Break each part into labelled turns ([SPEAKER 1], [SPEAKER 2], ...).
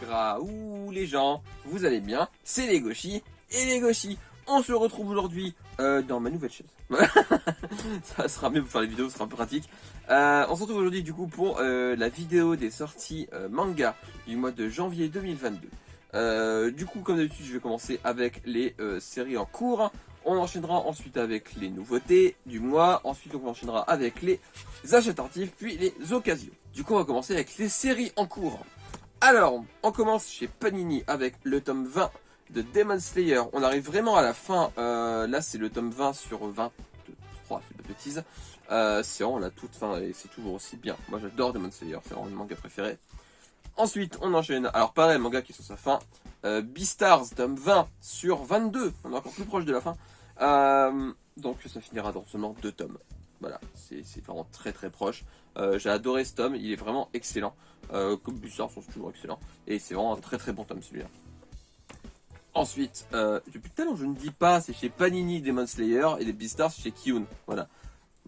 [SPEAKER 1] Graou les gens, vous allez bien? C'est les Goshi et les Goshi. On se retrouve aujourd'hui dans ma nouvelle chaise. Ça sera mieux pour faire les vidéos, ce sera plus pratique. On se retrouve aujourd'hui du coup pour la vidéo des sorties manga du mois de janvier 2022. Du coup, comme d'habitude, je vais commencer avec les séries en cours. On enchaînera ensuite avec les nouveautés du mois. Ensuite, on enchaînera avec les achats tardifs, puis les occasions. Du coup, on va commencer avec les séries en cours. Alors, on commence chez Panini avec le tome 20 de Demon Slayer. On arrive vraiment à la fin. Là, c'est le tome 20 sur 23, c'est pas de bêtises. C'est vraiment la toute fin et c'est toujours aussi bien. Moi, j'adore Demon Slayer, c'est vraiment mon manga préféré. Ensuite, on enchaîne. Alors, pareil, le manga qui est sur sa fin. Beastars, tome 20 sur 22. On est encore plus proche de la fin. Donc, ça finira dans seulement 2 tomes. Voilà, c'est vraiment très très proche. J'ai adoré ce tome, il est vraiment excellent. Comme Beastars sont toujours excellents. Et c'est vraiment un très très bon tome celui-là. Ensuite, depuis tout à l'heure je ne dis pas, c'est chez Panini Demon Slayer et les Beastars chez Kiyun. Voilà.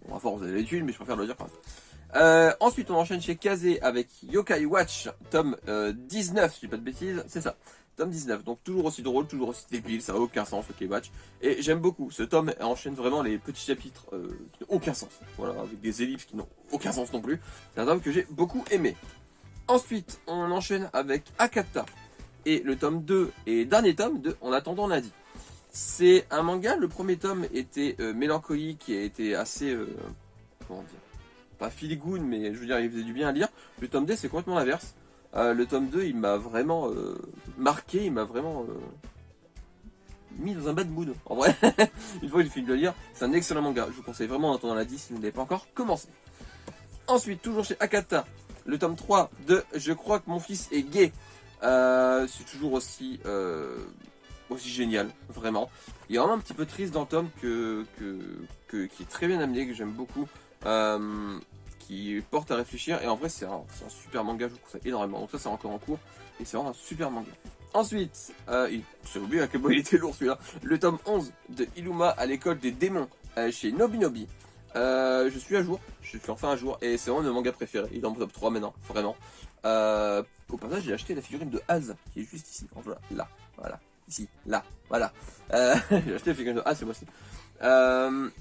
[SPEAKER 1] Bon, à force vous avez l'habitude, mais je préfère le dire quand même. Ensuite, on enchaîne chez Kazé avec Yokai Watch, tome 19, si je dis pas de bêtises, c'est ça. Tome 19, donc toujours aussi drôle, toujours aussi débile, ça n'a aucun sens, Yokai Watch. Et j'aime beaucoup, ce tome enchaîne vraiment les petits chapitres qui n'ont aucun sens. Voilà, avec des ellipses qui n'ont aucun sens non plus. C'est un tome que j'ai beaucoup aimé. Ensuite, on enchaîne avec Akata. Et le tome 2 et dernier tome de En attendant lundi. C'est un manga, le premier tome était mélancolique et était assez... comment dire, pas feel good, mais je veux dire, il faisait du bien à lire. Le tome 2, c'est complètement l'inverse. Le tome 2, il m'a vraiment marqué, il m'a vraiment mis dans un bad mood. En vrai, une fois que j'ai fini de le lire, c'est un excellent manga. Je vous conseille vraiment En attendant lundi si vous ne l'avez pas encore commencé. Ensuite, toujours chez Akata, le tome 3 de Je crois que mon fils est gay. C'est toujours aussi génial, vraiment. Il y a vraiment un petit peu triste dans le tome qui est très bien amené, que j'aime beaucoup, qui porte à réfléchir. Et en vrai, c'est un super manga, je vous conseille énormément. Donc ça, c'est encore en cours et c'est vraiment un super manga. Ensuite, j'ai oublié à quel point il était lourd celui-là. Le tome 11 de Illuma à l'école des démons chez Nobinobi. Je suis à jour, je suis enfin à jour et c'est vraiment mon manga préféré. Il est dans mon top 3 maintenant, vraiment. Au passage, j'ai acheté la figurine de Az qui est juste ici. Enfin, là, voilà, ici, là, voilà. J'ai acheté la figurine de Az, c'est moi aussi.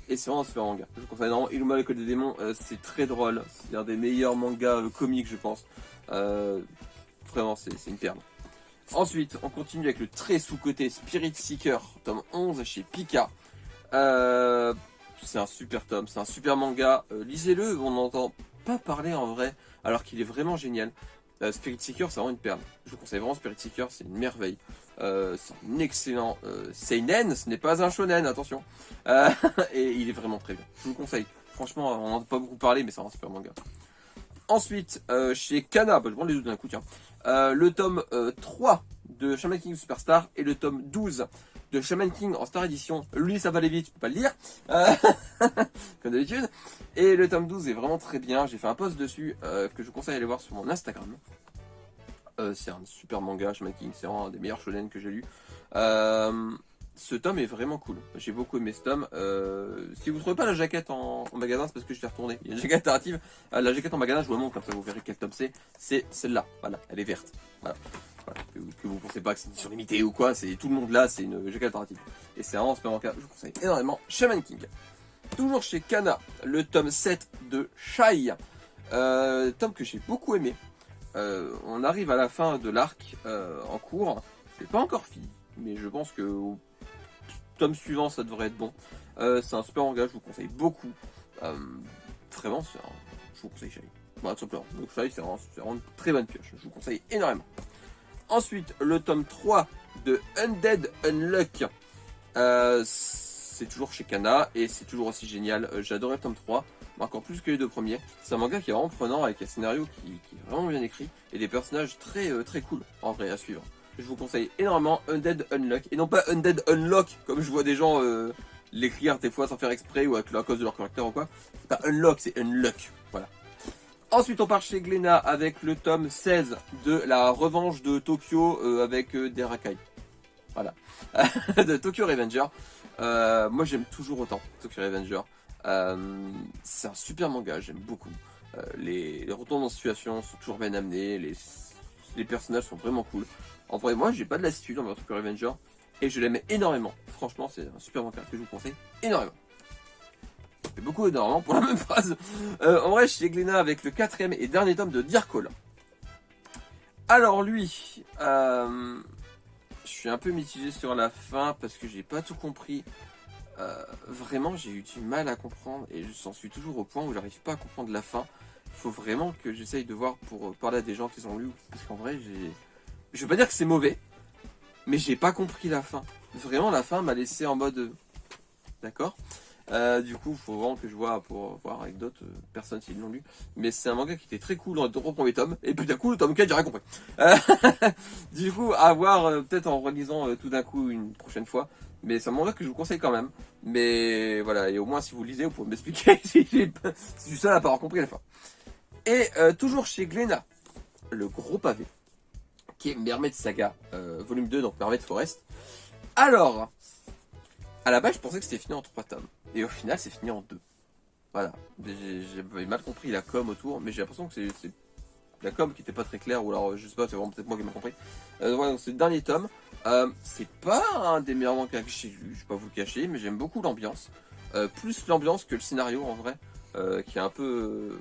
[SPEAKER 1] Et c'est vraiment un super manga. Je vous conseille énormément. Illuma l'école des démons, c'est très drôle. C'est un des meilleurs mangas comiques, je pense. Vraiment, c'est une perle. Ensuite, on continue avec le très sous-côté Spirit Seeker, tome 11 chez Pika. C'est un super tome, c'est un super manga. Lisez-le, on n'entend pas parler en vrai, alors qu'il est vraiment génial. Spirit Seeker, c'est vraiment une perle. Je vous conseille vraiment Spirit Seeker, c'est une merveille. C'est un excellent seinen, ce n'est pas un shonen, attention. Et il est vraiment très bien. Je vous conseille. Franchement, on n'en entend pas beaucoup parler, mais c'est un super manga. Ensuite, chez Kana, je prends les deux d'un coup, tiens. Le tome 3 de Shaman King Superstar et le tome 12 de Shaman King en Star Edition. Lui, ça va aller vite, je peux pas le lire. Comme d'habitude. Et le tome 12 est vraiment très bien. J'ai fait un post dessus que je vous conseille d'aller voir sur mon Instagram. C'est un super manga, Shaman King. C'est vraiment un des meilleurs shonen que j'ai lu. Ce tome est vraiment cool. J'ai beaucoup aimé ce tome. Si vous ne trouvez pas la jaquette en magasin, c'est parce que je l'ai retournée. Il y a une jaquette alternative. La jaquette en magasin, je vous la montre, comme ça vous verrez quel tome c'est. C'est celle-là. Voilà, elle est verte. Voilà. Que vous ne pensez pas que c'est une édition limitée ou quoi, c'est tout le monde là, c'est une jaquette alternative. Et c'est vraiment un super manga, je vous conseille énormément. Shaman King. Toujours chez Kana, le tome 7 de Shai. Tome que j'ai beaucoup aimé. On arrive à la fin de l'arc en cours. C'est pas encore fini, mais je pense que au tome suivant ça devrait être bon. C'est un super manga, je vous conseille beaucoup. Vraiment, je vous conseille Shai. Voilà, tout simplement. Donc Shai, c'est vraiment une très bonne pioche. Je vous conseille énormément. Ensuite, le tome 3 de Undead Unluck. C'est toujours chez Kana et c'est toujours aussi génial. J'ai adoré le tome 3, mais encore plus que les deux premiers. C'est un manga qui est vraiment prenant avec un scénario qui est vraiment bien écrit et des personnages très cool en vrai à suivre. Je vous conseille énormément Undead Unluck et non pas Undead Unlock comme je vois des gens l'écrire des fois sans faire exprès ou à cause de leur caractère ou quoi. C'est pas Unlock, c'est Unluck. Voilà. Ensuite, on part chez Glénat avec le tome 16 de la revanche de Tokyo avec des racailles. Voilà. De Tokyo Revenger. Moi, j'aime toujours autant Tokyo Revenger. C'est un super manga, j'aime beaucoup. Les retournements de situation sont toujours bien amenés, les personnages sont vraiment cool. En vrai, moi, j'ai pas de lassitude envers Tokyo Revenger et je l'aimais énormément. Franchement, c'est un super manga que je vous conseille énormément. Ça fait beaucoup énormément pour la même phrase. En vrai, chez Glénat avec le 4e et dernier tome de Dear Call. Alors lui, je suis un peu mitigé sur la fin parce que j'ai pas tout compris. Vraiment, j'ai eu du mal à comprendre et j'en suis toujours au point où j'arrive pas à comprendre la fin. Il faut vraiment que j'essaye de voir pour parler à des gens qui ont lu, parce qu'en vrai, je veux pas dire que c'est mauvais, mais j'ai pas compris la fin. Vraiment, la fin m'a laissé en mode d'accord. Du coup, il faut vraiment que je vois pour voir avec d'autres personnes s'ils l'ont lu. Mais c'est un manga qui était très cool dans les 3 premiers tomes. Et puis d'un coup, le tome 4, j'ai rien compris. Du coup, à voir peut-être en relisant tout d'un coup une prochaine fois. Mais c'est un manga que je vous conseille quand même. Mais voilà, et au moins si vous lisez, vous pouvez m'expliquer si je suis seul à pas avoir compris la fin. Et toujours chez Glénat, le gros pavé, qui est Mermaid Saga, volume 2, donc Mermaid Forest. Alors, à la base, je pensais que c'était fini en 3 tomes. Et au final, c'est fini en 2. Voilà. J'ai mal compris la com autour, mais j'ai l'impression que c'est la com qui était pas très claire, ou alors je sais pas, c'est vraiment peut-être moi qui ai mal compris. Voilà, donc c'est le dernier tome. C'est pas un des meilleurs mangas que j'ai lu, je vais pas vous le cacher, mais j'aime beaucoup l'ambiance. Plus l'ambiance que le scénario en vrai, qui est un peu.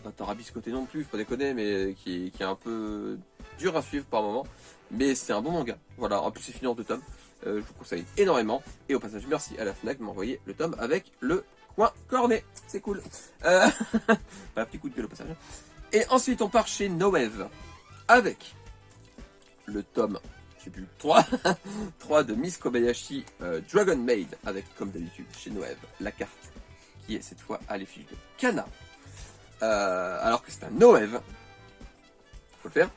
[SPEAKER 1] Pas tarabiscoté non plus, faut pas déconner, mais qui est un peu dur à suivre par moment. Mais c'est un bon manga. Voilà, en plus c'est fini en 2 tomes. Je vous conseille énormément. Et au passage, merci à la FNAC de m'envoyer le tome avec le coin corné. C'est cool. Un petit coup de gueule au passage. Et ensuite, on part chez Noev avec le tome, je sais plus, 3, 3 de Miss Kobayashi Dragon Maid, avec, comme d'habitude, chez Noev, la carte qui est cette fois à l'effigie de Kana. Alors que c'est un Noev. Faut le faire.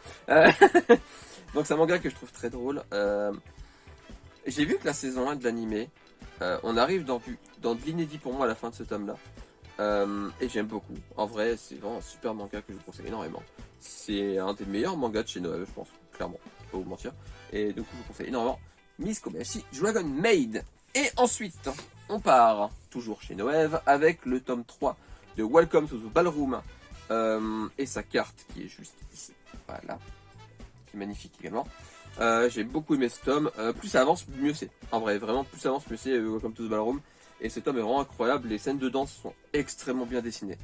[SPEAKER 1] Donc c'est un manga que je trouve très drôle. J'ai vu que la saison 1 de l'animé, on arrive dans de l'inédit pour moi à la fin de ce tome-là. Et j'aime beaucoup. En vrai, c'est vraiment un super manga que je vous conseille énormément. C'est un des meilleurs mangas de chez Noël, je pense, clairement. Pas vous mentir. Et du coup, je vous conseille énormément Miss Kobayashi Dragon Maid. Et ensuite, on part, toujours chez Noël, avec le tome 3 de Welcome to the Ballroom. Et sa carte qui est juste ici. Voilà. Qui est magnifique également. J'ai beaucoup aimé ce tome. Plus ça avance, mieux c'est. En vrai, vraiment, plus ça avance, mieux c'est. Welcome to the Ballroom. Et ce tome est vraiment incroyable. Les scènes de danse sont extrêmement bien dessinées.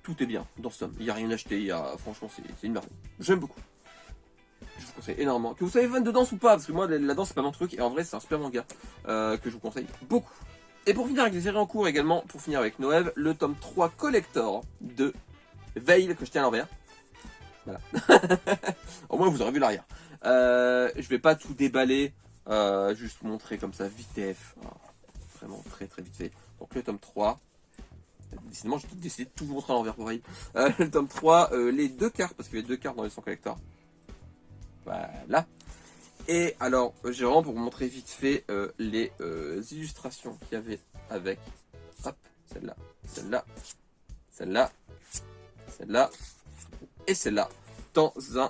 [SPEAKER 1] Tout est bien dans ce tome. Il n'y a rien à acheter. Franchement, c'est une merveille. J'aime beaucoup. Je vous conseille énormément. Que vous soyez fan de danse ou pas, parce que moi, la danse, c'est pas mon truc. Et en vrai, c'est un super manga que je vous conseille beaucoup. Et pour finir avec les séries en cours également, pour finir avec Noël, le tome 3 collector de Veil que je tiens à l'envers. Voilà. Au moins, vous aurez vu l'arrière. Je vais pas tout déballer, juste montrer comme ça, vitef. Vraiment très très vite fait. Donc le tome 3. Décidément, j'ai décidé de tout vous montrer à l'envers pour Veil. Le tome 3, les 2 cartes, parce qu'il y avait 2 cartes dans les 100 collector. Voilà. Et alors, j'ai vraiment pour vous montrer vite fait les illustrations qu'il y avait avec, hop, celle-là, celle-là, celle-là, celle-là, et celle-là, dans un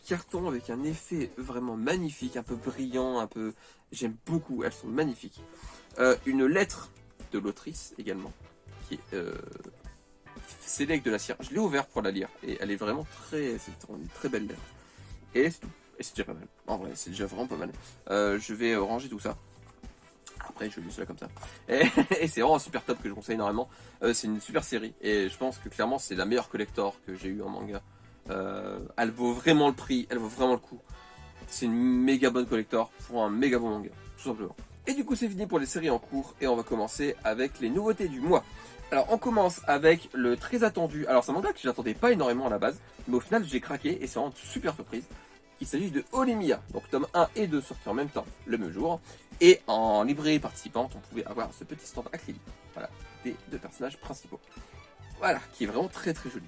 [SPEAKER 1] carton avec un effet vraiment magnifique, un peu brillant, un peu... J'aime beaucoup, elles sont magnifiques. Une lettre de l'autrice également, qui est Sélect de la Cire. Je l'ai ouvert pour la lire, et elle est vraiment c'est une très belle lettre. Et c'est tout. Et c'est déjà pas mal. En vrai, c'est déjà vraiment pas mal. Je vais ranger tout ça. Après, je lis cela comme ça. Et c'est vraiment un super top que je conseille énormément. C'est une super série. Et je pense que clairement, c'est la meilleure collector que j'ai eu en manga. Elle vaut vraiment le prix. Elle vaut vraiment le coup. C'est une méga bonne collector pour un méga bon manga. Tout simplement. Et du coup, c'est fini pour les séries en cours. Et on va commencer avec les nouveautés du mois. Alors, on commence avec le très attendu. Alors, c'est un manga que je n'attendais pas énormément à la base. Mais au final, j'ai craqué. Et c'est vraiment une super surprise. Il s'agit de Olemia, donc tome 1 et 2 sortis en même temps, le même jour. Et en librairie participante, on pouvait avoir ce petit stand acrylique, voilà, des 2 personnages principaux. Voilà, qui est vraiment très très joli.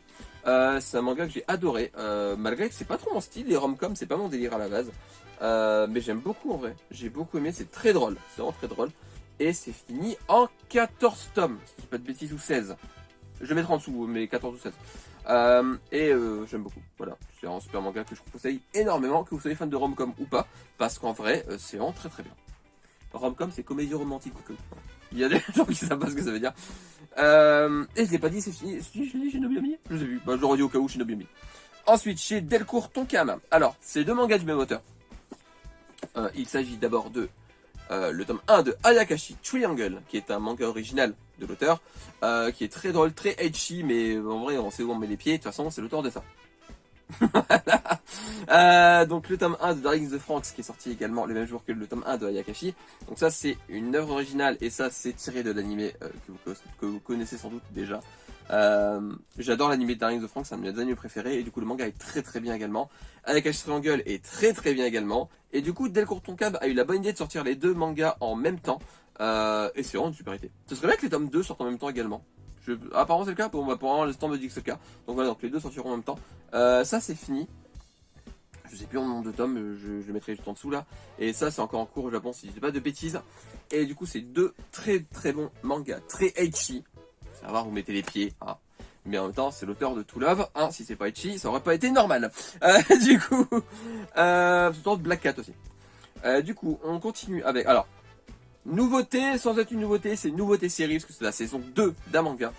[SPEAKER 1] C'est un manga que j'ai adoré, malgré que c'est pas trop mon style, les rom-coms, c'est pas mon délire à la base. Mais j'aime beaucoup en vrai, j'ai beaucoup aimé, c'est très drôle, c'est vraiment très drôle. Et c'est fini en 14 tomes, si je dis pas de bêtises, ou 16. Je le mettrai en dessous, mais 14 ou 16. J'aime beaucoup. Voilà, c'est un super manga que je vous conseille énormément, que vous soyez fan de rom-com ou pas, parce qu'en vrai, c'est vraiment très très bien. Rom-com, c'est comédie romantique. Il y a des gens qui savent pas ce que ça veut dire. Et je l'ai pas dit, c'est fini. Je l'ai dit Shinobi Ami? Je sais plus. Bah, je l'aurais dit au cas où Shinobi Ami. Ensuite, chez Delcourt Tonkam. Alors, c'est deux mangas du même auteur. Il s'agit d'abord de le tome 1 de Ayakashi Triangle, qui est un manga original de l'auteur, qui est très drôle, très edgy, mais en vrai, on sait où on met les pieds. De toute façon, c'est l'auteur de ça. Donc le tome 1 de Darling the Franxx qui est sorti également le même jour que le tome 1 de Ayakashi. Donc ça c'est une œuvre originale et ça c'est tiré de l'animé que vous connaissez sans doute déjà. J'adore l'animé de Darling the Franxx, c'est un de mes animés préférés et du coup le manga est très très bien également. Ayakashi Triangle est très très bien également. Et du coup Delcourt Tonkam a eu la bonne idée de sortir les deux mangas en même temps. Et c'est vraiment une super idée. Ce serait bien que les tomes 2 sortent en même temps également. Apparemment c'est le cas, pour l'instant me dit que c'est le cas. Donc voilà, donc les deux sortiront en même temps. Ça c'est fini. Je sais plus en nombre de tomes, je le mettrai juste en dessous là. Et ça c'est encore en cours au Japon si je dis pas de bêtises. Et du coup c'est deux très très bons mangas, très ecchi. Ça va, vous mettez les pieds, hein. Mais en même temps c'est l'auteur de To Love, hein. Si c'est pas ecchi, ça aurait pas été normal. Du coup, c'est l'auteur de Black Cat aussi. Du coup on continue avec, alors, nouveauté sans être une nouveauté, c'est une nouveauté série parce que c'est la saison 2 d'un manga.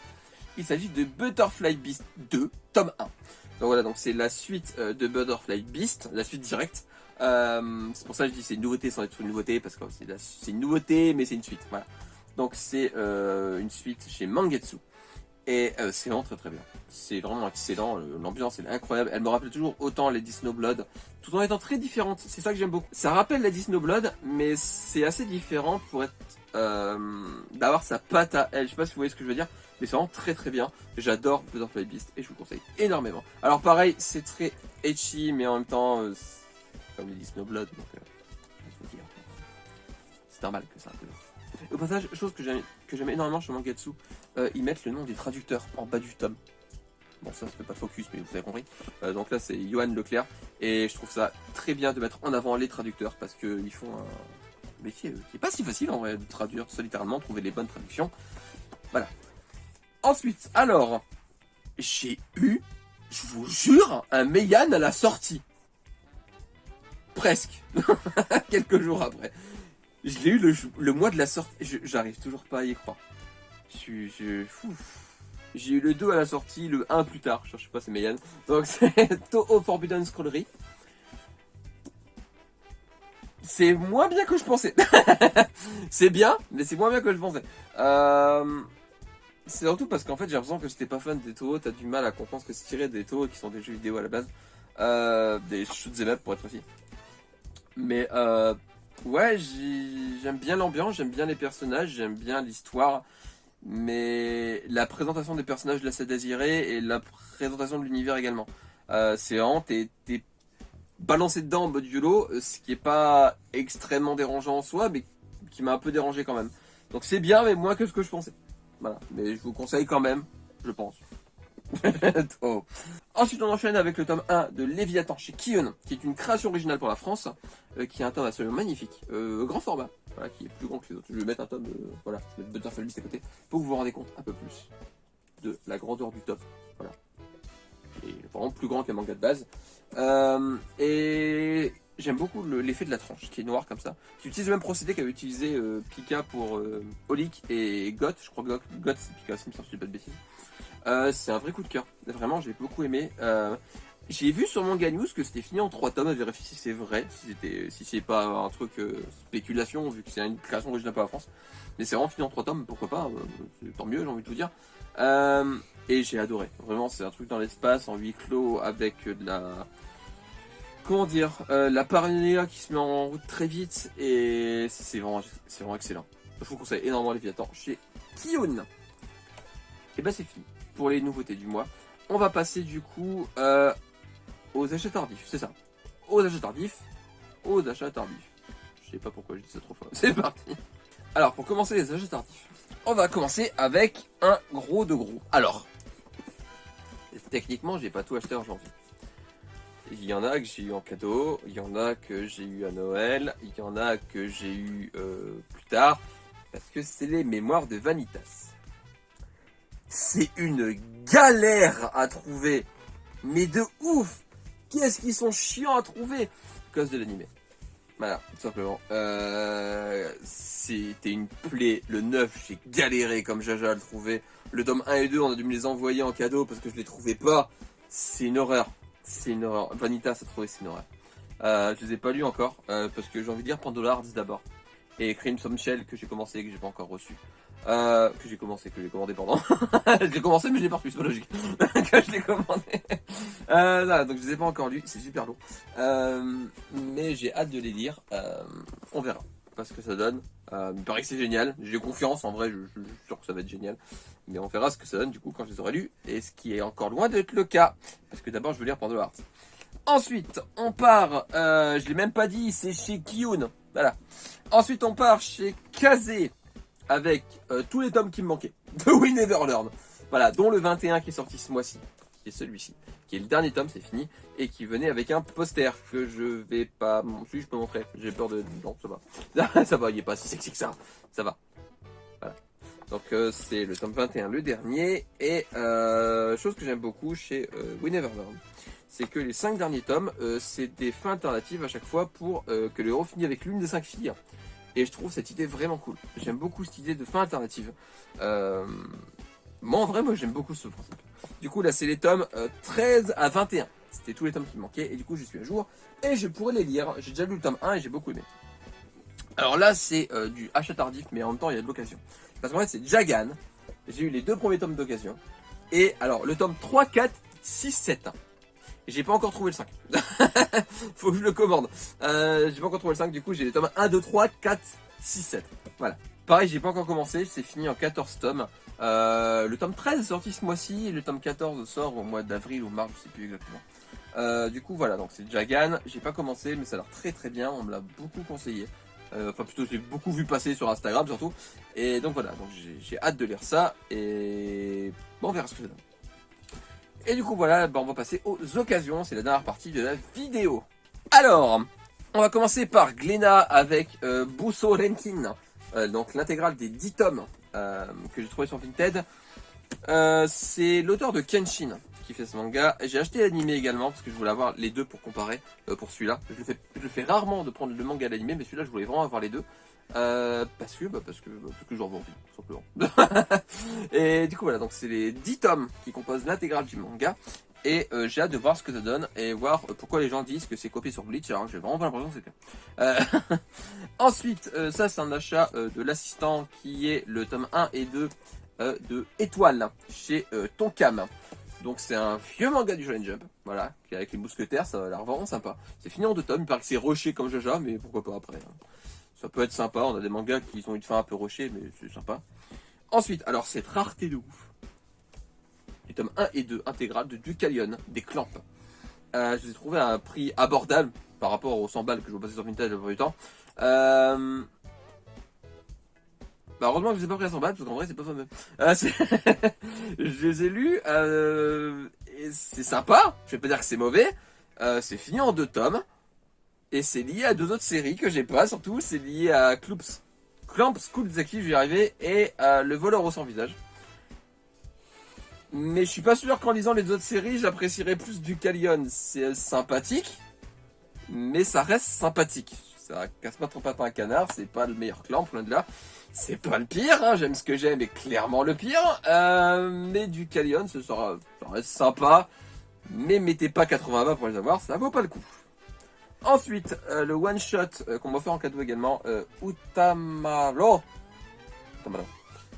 [SPEAKER 1] Il s'agit de Butterfly Beast 2, tome 1. Donc voilà, donc c'est la suite de Butterfly Beast, la suite directe. C'est pour ça que je dis c'est une nouveauté sans être une nouveauté, parce que c'est une nouveauté, mais c'est une suite. Voilà. Donc c'est une suite chez Mangetsu. Et c'est vraiment très très bien. C'est vraiment excellent, l'ambiance est incroyable. Elle me rappelle toujours autant les Disney Blood, tout en étant très différente. C'est ça que j'aime beaucoup. Ça rappelle la Disney Blood, mais c'est assez différent pour être d'avoir sa patte à elle. Je sais pas si vous voyez ce que je veux dire, mais c'est vraiment très très bien. J'adore Butterfly Beast et je vous le conseille énormément. Alors pareil, c'est très ecchi, mais en même temps, c'est comme les Disney Blood, donc c'est normal que ça. Au passage, chose que j'aime énormément chez Mangetsu, ils mettent le nom des traducteurs en bas du tome. Bon, ça fait pas de focus, mais vous avez compris. Donc là, c'est Johan Leclerc, et je trouve ça très bien de mettre en avant les traducteurs parce qu'ils font un métier qui est pas si facile en vrai de traduire, ça littéralement, trouver les bonnes traductions. Voilà. Ensuite, alors, j'ai eu, je vous jure, un Meian à la sortie. Presque. Quelques jours après. Je l'ai eu le mois de la sortie. J'arrive toujours pas à y croire. J'ai eu le 2 à la sortie, le 1 plus tard. Je sais pas, c'est Meian. Donc c'est Toho Forbidden Scrollery. C'est moins bien que je pensais. C'est bien, mais c'est moins bien que je pensais. C'est surtout parce qu'en fait j'ai l'impression que si t'es pas fan des Toho, t'as du mal à comprendre ce que c'est tiré des Toho qui sont des jeux vidéo à la base. Des shoot'em up pour être précis. Mais ouais, j'aime bien l'ambiance, j'aime bien les personnages, j'aime bien l'histoire, mais la présentation des personnages laisse à désirer et la présentation de l'univers également. C'est vraiment, t'es balancé dedans en mode YOLO, ce qui est pas extrêmement dérangeant en soi, mais qui m'a un peu dérangé quand même. Donc c'est bien, mais moins que ce que je pensais. Voilà, mais je vous conseille quand même, je pense. Oh. Ensuite on enchaîne avec le tome 1 de Léviathan chez Kion, qui est une création originale pour la France, qui est un tome absolument magnifique, grand format, voilà, qui est plus grand que les autres. Je vais mettre un tome, voilà, je vais mettre Butterfly Beast à côté, pour que vous vous rendez compte un peu plus de la grandeur du top, voilà. Et vraiment plus grand qu'un manga de base. Et j'aime beaucoup l'effet de la tranche, qui est noir comme ça, qui utilise le même procédé qu'avait utilisé Pika pour Holic et Goth, je crois que Goth c'est Pika aussi, si je dis pas de bêtises. C'est un vrai coup de cœur, vraiment j'ai beaucoup aimé. J'ai vu sur Manga News que c'était fini en 3 tomes, à vérifier si c'est vrai, si c'est pas un truc spéculation, vu que c'est une création originale pour la France. Mais c'est vraiment fini en 3 tomes, pourquoi pas, tant mieux j'ai envie de vous dire. Et j'ai adoré, vraiment c'est un truc dans l'espace, en huis clos, avec de la... Comment dire, la paranoïa qui se met en route très vite, et c'est vraiment excellent. Je vous conseille énormément Léviathan chez Kion. Et bah c'est fini pour les nouveautés du mois. On va passer du coup aux achats tardifs, c'est ça. Aux achats tardifs. Je sais pas pourquoi je dis ça trop fois. C'est parti. Alors pour commencer les achats tardifs, on va commencer avec un gros de gros. Alors, techniquement j'ai pas tout acheté en janvier. Il y en a que j'ai eu en cadeau, il y en a que j'ai eu à Noël, il y en a que j'ai eu plus tard, parce que c'est les mémoires de Vanitas. C'est une galère à trouver, mais de ouf. Qu'est-ce qu'ils sont chiants à trouver à cause de l'animé. Voilà, tout simplement. C'était une plaie. Le 9, j'ai galéré comme Jaja à le trouver. Le tome 1 et 2, on a dû me les envoyer en cadeau parce que je les trouvais pas. C'est une horreur. C'est une horreur. Vanita s'est trouvé, c'est une horreur. Je les ai pas lus encore parce que j'ai envie de lire Pandolards d'abord. Et Crimson Shell que j'ai commencé et que j'ai pas encore reçu. Que j'ai commandé, pardon. Je l'ai commencé mais je l'ai pas reçu, c'est pas logique. Que je l'ai commandé. Voilà, donc je les ai pas encore lus, c'est super lourd. Mais j'ai hâte de les lire. On verra pas ce que ça donne. Il me paraît que c'est génial. J'ai confiance, en vrai, je suis sûr que ça va être génial. Mais on verra ce que ça donne du coup quand je les aurai lus. Et ce qui est encore loin d'être le cas. Parce que d'abord je veux lire Pandora Hearts. Ensuite, on part, je l'ai même pas dit, c'est chez Kiyun. Voilà. Ensuite, on part chez Kazé avec tous les tomes qui me manquaient de We Never Learn. Voilà, dont le 21 qui est sorti ce mois-ci, qui est celui-ci, qui est le dernier tome, c'est fini, et qui venait avec un poster que je vais pas... Si, je peux montrer, j'ai peur de... Non, ça va. Ça va, il est pas si sexy que ça. Ça va. Voilà. Donc c'est le tome 21, le dernier, et chose que j'aime beaucoup chez We Never Learn, c'est que les 5 derniers tomes, c'est des fins alternatives à chaque fois pour que le héros finisse avec l'une des 5 filles. Et je trouve cette idée vraiment cool. J'aime beaucoup cette idée de fin alternative. Moi, en vrai, j'aime beaucoup ce principe. Du coup, là, c'est les tomes 13 à 21. C'était tous les tomes qui me manquaient. Et du coup, je suis à jour. Et je pourrais les lire. J'ai déjà lu le tome 1 et j'ai beaucoup aimé. Alors là, c'est du achat tardif, mais en même temps, il y a de l'occasion. Parce qu'en fait, c'est Jagan. J'ai eu les 2 premiers tomes d'occasion. Et alors, le tome 3, 4, 6, 7. J'ai pas encore trouvé le 5. Faut que je le commande. J'ai pas encore trouvé le 5, du coup j'ai les tomes 1, 2, 3, 4, 6, 7. Voilà. Pareil, j'ai pas encore commencé, c'est fini en 14 tomes. Le tome 13 est sorti ce mois-ci, et le tome 14 sort au mois d'avril ou mars, je sais plus exactement. Du coup voilà, donc c'est Jagan. J'ai pas commencé, mais ça a l'air très très bien, on me l'a beaucoup conseillé. Enfin plutôt j'ai beaucoup vu passer sur Instagram surtout. Et donc voilà, donc j'ai hâte de lire ça, et bon on verra ce que ça donne. Et du coup voilà, on va passer aux occasions, c'est la dernière partie de la vidéo. Alors, on va commencer par Glénat avec Busso Renkin, donc l'intégrale des 10 tomes que j'ai trouvé sur Vinted. C'est l'auteur de Kenshin qui fait ce manga. J'ai acheté l'animé également parce que je voulais avoir les deux pour comparer pour celui-là. Je le fais rarement de prendre le manga à l'animé, mais celui-là je voulais vraiment avoir les deux. Parce que j'en veux envie, tout simplement. Et du coup voilà, donc c'est les 10 tomes qui composent l'intégrale du manga. Et j'ai hâte de voir ce que ça donne et voir pourquoi les gens disent que c'est copié sur Bleach, alors que j'ai vraiment pas l'impression que c'est bien. Ensuite, ça c'est un achat de l'assistant qui est le tome 1 et 2 de Étoile chez Tonkam. Donc c'est un vieux manga du Shonen Jump, voilà, qui est avec les mousquetaires, ça a l'air vraiment sympa. C'est fini en 2 tomes, il paraît que c'est rushé comme Jaja, mais pourquoi pas après. Hein. Ça peut être sympa, on a des mangas qui ont une fin un peu rushée, mais c'est sympa. Ensuite, alors cette rareté de ouf. Les tomes 1 et 2 intégrales de Ducalion, des Clamps. Je les ai trouvés à un prix abordable par rapport aux 100 balles que je vais passer sur Vinted la plupart du temps. Bah heureusement que je les ai pas pris à 100 balles, parce qu'en vrai c'est pas fameux. Je les ai lus, et c'est sympa, je vais pas dire que c'est mauvais. C'est fini en 2 tomes. Et c'est lié à 2 autres séries que j'ai pas, surtout c'est lié à Clamp School Zaki, je vais y arriver, et Le Voleur au sans visage. Mais je suis pas sûr qu'en lisant les autres séries, j'apprécierais plus Ducalion. C'est sympathique, mais ça reste sympathique. Ça casse pas trop pas un canard, c'est pas le meilleur Clamp, loin de là. C'est pas le pire, hein, j'aime ce que j'aime, et clairement le pire. Mais Ducalion, ça reste sympa, mais mettez pas 80 balles pour les avoir, ça vaut pas le coup. Ensuite, le one shot qu'on m'a offert en cadeau également, Utamaro.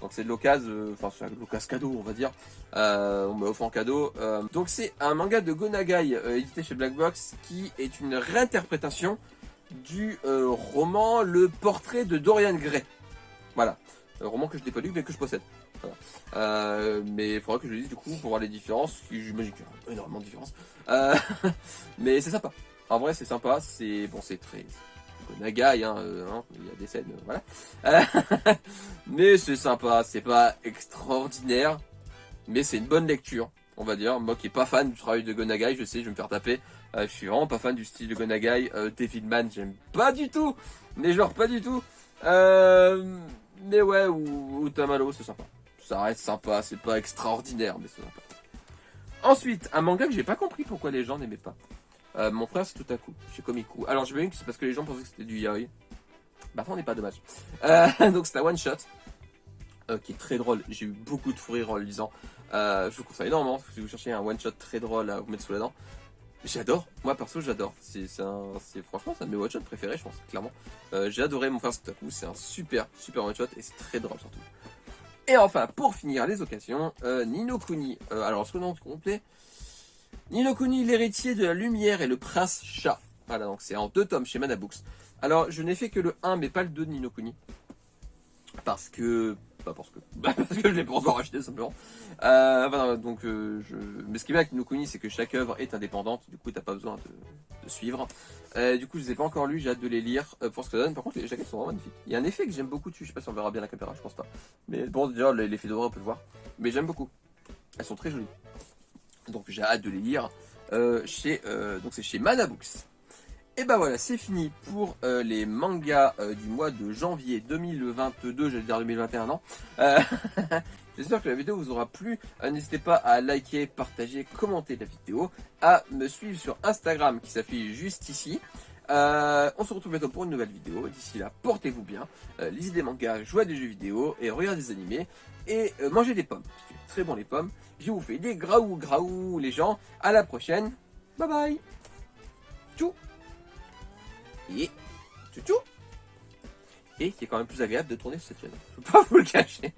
[SPEAKER 1] Donc c'est de l'occasion, enfin c'est de l'occasion cadeau on va dire. On m'a offert en cadeau. Donc c'est un manga de Gonagai édité chez Black Box qui est une réinterprétation du roman Le Portrait de Dorian Gray. Voilà, roman que je n'ai pas lu mais que je possède. Voilà. Mais il faudra que je le lise du coup pour voir les différences. J'imagine qu'il y a énormément de différences. Mais c'est sympa. En vrai, c'est sympa, c'est bon, c'est très Gonagai, hein, il y a des scènes, voilà. Mais c'est sympa, c'est pas extraordinaire, mais c'est une bonne lecture, on va dire. Moi qui est pas fan du travail de Gonagai, je sais, je vais me faire taper. Je suis vraiment pas fan du style de Gonagai. Devilman, j'aime pas du tout, mais genre pas du tout. Mais ouais, ou Tamalo, c'est sympa. Ça reste sympa, c'est pas extraordinaire, mais c'est sympa. Ensuite, un manga que j'ai pas compris pourquoi les gens n'aimaient pas. Mon frère c'est tout à coup, chez Komiku. Alors j'imagine que c'est parce que les gens pensaient que c'était du yaoi. Bah ça on n'est pas dommage. Donc c'est un one shot. Qui est très drôle. J'ai eu beaucoup de fou rire en le lisant. Je vous conseille énormément si vous cherchez un one shot très drôle à vous mettre sous la dent. J'adore, moi perso j'adore. Franchement c'est un de mes one shots préférés, je pense, clairement. J'ai adoré Mon frère c'est tout à coup, c'est un super one shot et c'est très drôle surtout. Et enfin, pour finir les occasions, Ni no Kuni. Alors ce nom complet, Ni no Kuni, l'héritier de la lumière et le prince chat. Voilà, donc c'est en 2 tomes chez Manabooks. Alors je n'ai fait que le 1 mais pas le 2 de Ni no Kuni. Parce que je l'ai pas encore acheté simplement. Voilà, donc mais ce qui est bien avec Ni no Kuni, c'est que chaque œuvre est indépendante, du coup t'as pas besoin de suivre. Du coup je les ai pas encore lus, j'ai hâte de les lire pour ce que ça donne. Par contre les jaquettes sont vraiment magnifiques. Il y a un effet que j'aime beaucoup dessus, je sais pas si on verra bien la caméra, je pense pas. Mais bon déjà l'effet doré on peut le voir. Mais j'aime beaucoup. Elles sont très jolies. Donc j'ai hâte de les lire. Donc c'est chez Manabooks. Et bah voilà, c'est fini pour les mangas du mois de janvier 2022, j'allais dire 2021, non. J'espère que la vidéo vous aura plu. N'hésitez pas à liker, partager, commenter la vidéo, à me suivre sur Instagram qui s'affiche juste ici. On se retrouve bientôt pour une nouvelle vidéo. D'ici là, portez-vous bien, lisez des mangas, jouez à des jeux vidéo et regardez des animés. Et mangez des pommes, c'est très bon les pommes. Je vous fais des graou les gens. À la prochaine, bye bye. Tchou. Et tchou. Et qui est quand même plus agréable de tourner sur cette chaîne. Je peux pas vous le cacher.